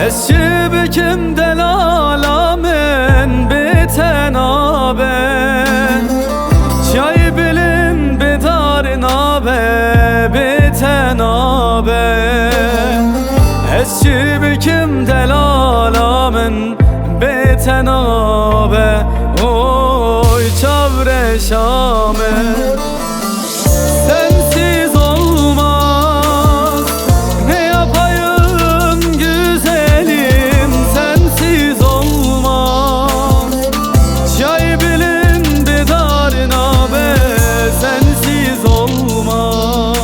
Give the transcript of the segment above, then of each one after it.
Eski bikim delalamen beten aben Çay bilin bedarin abe beten aben Eski bikim delalamen beten abe Oy çavre şame sensiz olmaz ne yapayım güzelim sensiz olmaz Çay bilin bedarin abe sensiz olmaz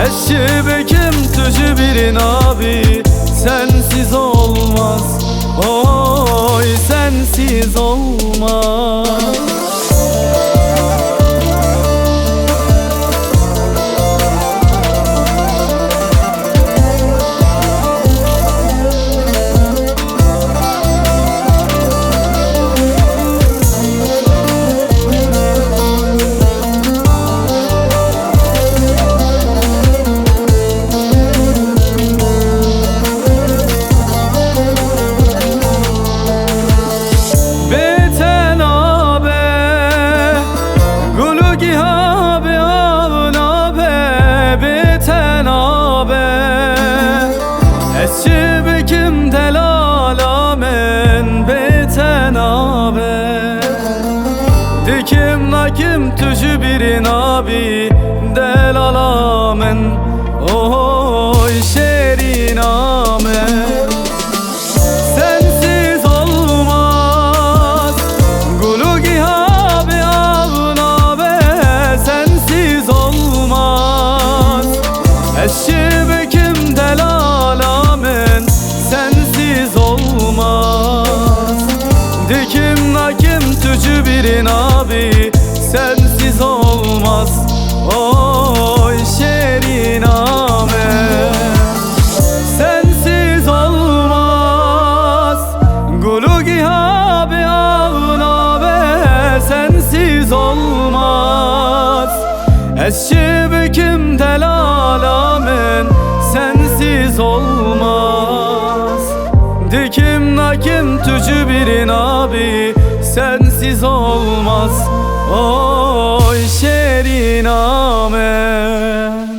Eşi bekim tücü birin abi sensiz olmaz Oy sensiz olmaz Eski bikim delalamen beten abe Dikim nakim tücü birin abi delalamen Oy şerin amen sensiz olmaz Gulu gihabi avun abe sensiz olmaz Eski bikim delalamen sensiz olmaz Dikim nakim tücü birin abi sensiz olmaz Oy şerin amen sensiz olmaz Gulu gihabi avun abe sensiz olmaz Eşi bikim delalamen sensiz olmaz Dikim nakim tücü birin abi sensiz olmaz Oy şerin amen